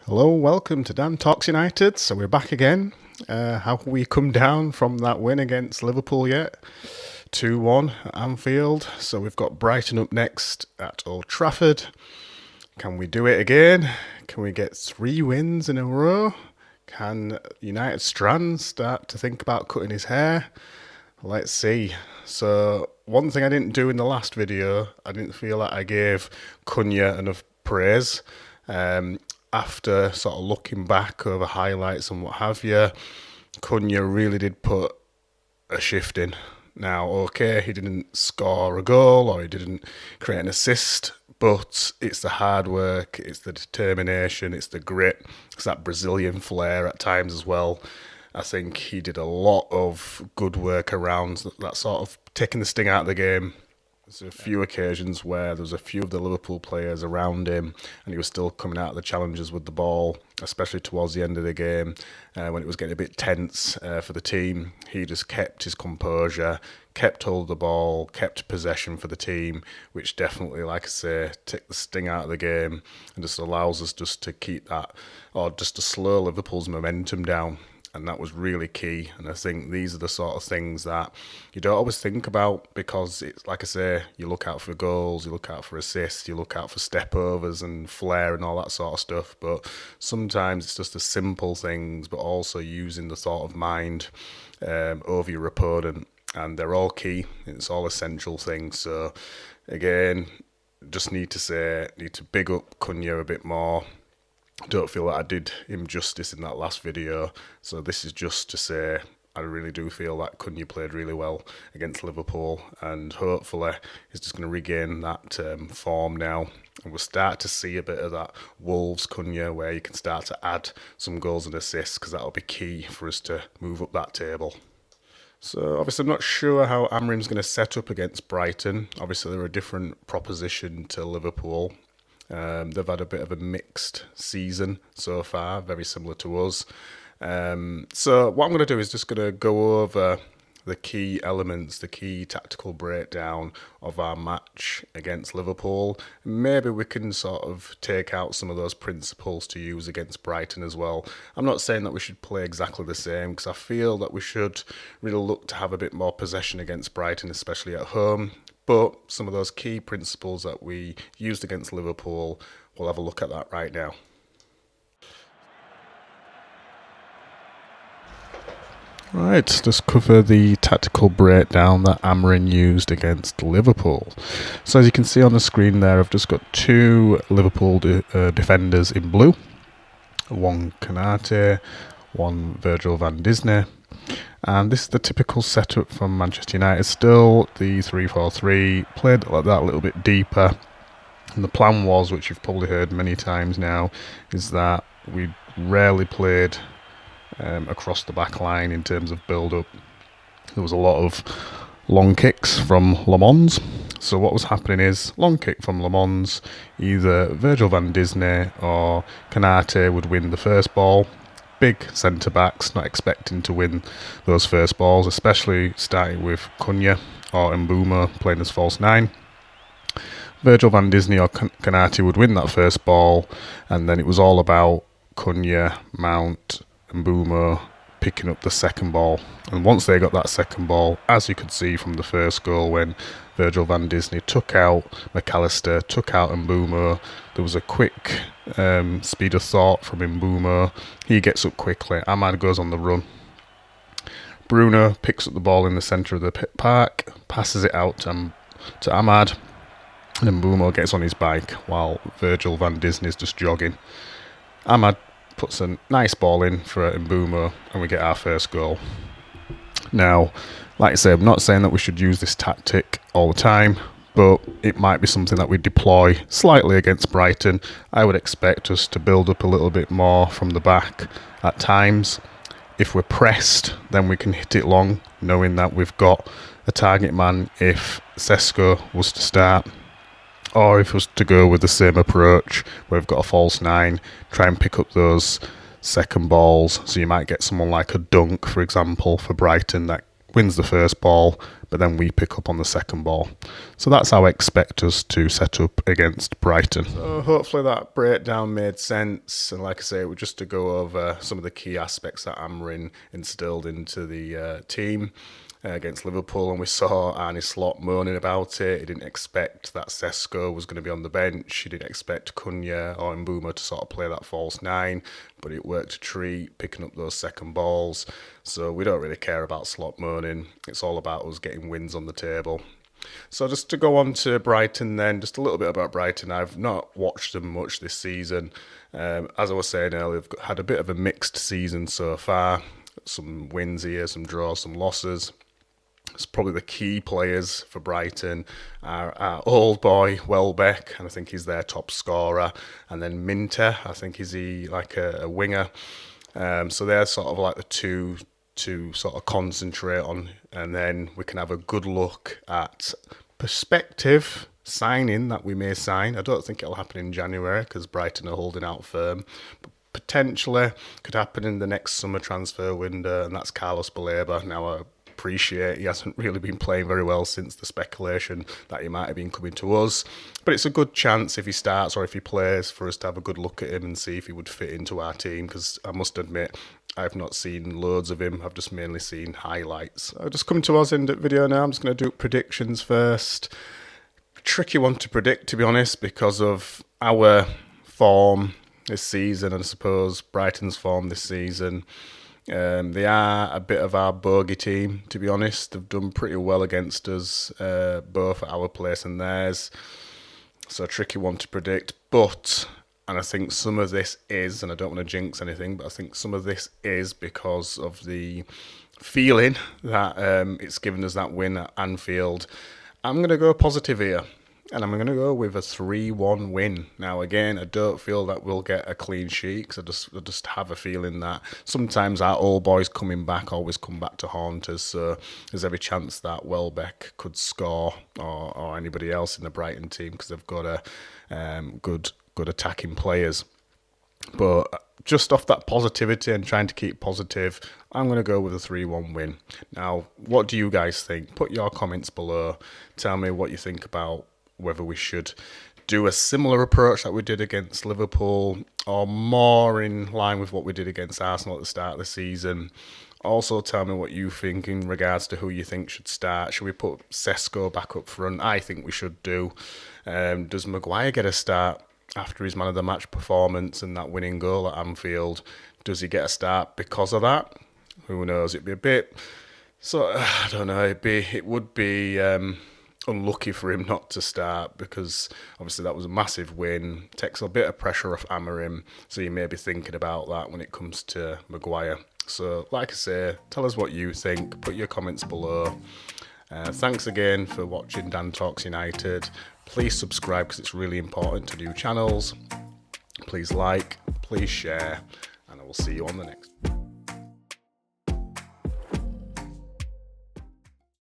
Hello, welcome to Dan Talks United. So we're back again. Have we come down from that win against Liverpool yet? 2-1 at Anfield. So we've got Brighton up next at Old Trafford. Can we do it again? Can we get 3 wins in a row? Can United Strand start to think about cutting his hair? Let's see. So one thing I didn't do in the last video, I didn't feel like I gave Cunha enough praise. After sort of looking back over highlights and what have you, Cunha really did put a shift in. Now, okay, he didn't score a goal or he didn't create an assist, but it's the hard work, it's the determination, it's the grit, it's that Brazilian flair at times as well. I think he did a lot of good work around that sort of taking the sting out of the game. There's a few occasions where there was a few of the Liverpool players around him and he was still coming out of the challenges with the ball, especially towards the end of the game when it was getting a bit tense for the team. He just kept his composure, kept hold of the ball, kept possession for the team, which definitely, like I say, took the sting out of the game and just allows us just to keep that, or just to slow Liverpool's momentum down. And that was really key. And I think these are the sort of things that you don't always think about because it's, like I say, you look out for goals, you look out for assists, you look out for step overs and flair and all that sort of stuff. But sometimes it's just the simple things, but also using the sort of mind over your opponent. And they're all key. It's all essential things. So again, just need to big up Cunha a bit more. Don't feel that I did him justice in that last video, so this is just to say I really do feel that Cunha played really well against Liverpool, and hopefully he's just going to regain that form now, and we'll start to see a bit of that Wolves Cunha where you can start to add some goals and assists, because that'll be key for us to move up that table. So obviously I'm not sure how Amorim's going to set up against Brighton. Obviously they're a different proposition to Liverpool. They've had a bit of a mixed season so far, very similar to us. So what I'm going to do is just going to go over the key elements, the key tactical breakdown of our match against Liverpool. Maybe we can sort of take out some of those principles to use against Brighton as well. I'm not saying that we should play exactly the same, because I feel that we should really look to have a bit more possession against Brighton, especially at home. But some of those key principles that we used against Liverpool, we'll have a look at that right now. Right, just cover the tactical breakdown that Amorim used against Liverpool. So as you can see on the screen there, I've just got 2 Liverpool defenders in blue. One Konate, one Virgil van Dijk. And this is the typical setup from Manchester United still, the 3-4-3, played like that a little bit deeper. And the plan was, which you've probably heard many times now, is that we rarely played across the back line in terms of build-up. There was a lot of long kicks from Le Mans. So what was happening is, long kick from Le Mans, either Virgil van Dijk or Konate would win the first ball. Big centre-backs, not expecting to win those first balls, especially starting with Cunha or Mbeumo playing as false 9. Virgil van Dijk or Konate would win that first ball, and then it was all about Cunha, Mount, Mbeumo picking up the second ball. And once they got that second ball, as you could see from the first goal when Virgil van Dijk took out McAllister, took out Mbeumo, there was a quick speed of thought from Mbeumo. He gets up quickly. Ahmad goes on the run. Bruno picks up the ball in the centre of the park, passes it out to Ahmad, and Mbeumo gets on his bike while Virgil van Dijk is just jogging. Ahmad puts a nice ball in for Mbeumo, and we get our first goal. Now, like I say, I'm not saying that we should use this tactic all the time, but it might be something that we deploy slightly against Brighton. I would expect us to build up a little bit more from the back at times. If we're pressed, then we can hit it long, knowing that we've got a target man if Sesko was to start, or if it was to go with the same approach where we've got a false 9, try and pick up those second balls. So you might get someone like a Dunk, for example, for Brighton, that wins the first ball, but then we pick up on the second ball. So that's how I expect us to set up against Brighton. So hopefully that breakdown made sense. And like I say, we're just to go over some of the key aspects that Amorim instilled into the team against Liverpool, and we saw Arne Slot moaning about it. He didn't expect that Sesko was going to be on the bench. He didn't expect Cunha or Mbeumo to sort of play that false nine, but it worked a treat, picking up those second balls. So we don't really care about Slot moaning. It's all about us getting wins on the table. So just to go on to Brighton then, just a little bit about Brighton. I've not watched them much this season. As I was saying earlier, they've had a bit of a mixed season so far. Some wins here, some draws, some losses. It's probably the key players for Brighton are our old boy Welbeck, and I think he's their top scorer. And then Minter, I think is he like a winger. So they're sort of like the two to sort of concentrate on, and then we can have a good look at prospective signing that we may sign. I don't think it'll happen in January because Brighton are holding out firm. But potentially could happen in the next summer transfer window, and that's Carlos Baleba. Now I appreciate he hasn't really been playing very well since the speculation that he might have been coming to us, but it's a good chance if he starts or if he plays for us to have a good look at him and see if he would fit into our team, because I must admit I've not seen loads of him. I've just mainly seen highlights. I'll just come to us in the video now. I'm just going to do predictions first. Tricky one to predict, to be honest, because of our form this season and I suppose Brighton's form this season. They are a bit of our bogey team, to be honest. They've done pretty well against us, both at our place and theirs. So a tricky one to predict. But, and I think some of this is, and I don't want to jinx anything, but I think some of this is because of the feeling that it's given us that win at Anfield. I'm going to go positive here. And I'm going to go with a 3-1 win. Now, again, I don't feel that we'll get a clean sheet because I just have a feeling that sometimes our old boys coming back always come back to haunt us. So there's every chance that Welbeck could score or anybody else in the Brighton team because they've got a good attacking players. But just off that positivity and trying to keep positive, I'm going to go with a 3-1 win. Now, what do you guys think? Put your comments below. Tell me what you think about whether we should do a similar approach that we did against Liverpool or more in line with what we did against Arsenal at the start of the season. Also tell me what you think in regards to who you think should start. Should we put Sesko back up front? I think we should do. Does Maguire get a start after his man of the match performance and that winning goal at Anfield? Does he get a start because of that? Who knows? It'd be a bit... So, I don't know. It would be... unlucky for him not to start because obviously that was a massive win. Takes a bit of pressure off Amorim, so you may be thinking about that when it comes to Maguire. So like I say, tell us what you think. Put your comments below. Thanks again for watching Dan Talks United. Please subscribe because it's really important to new channels. Please like, please share, and I will see you on the next.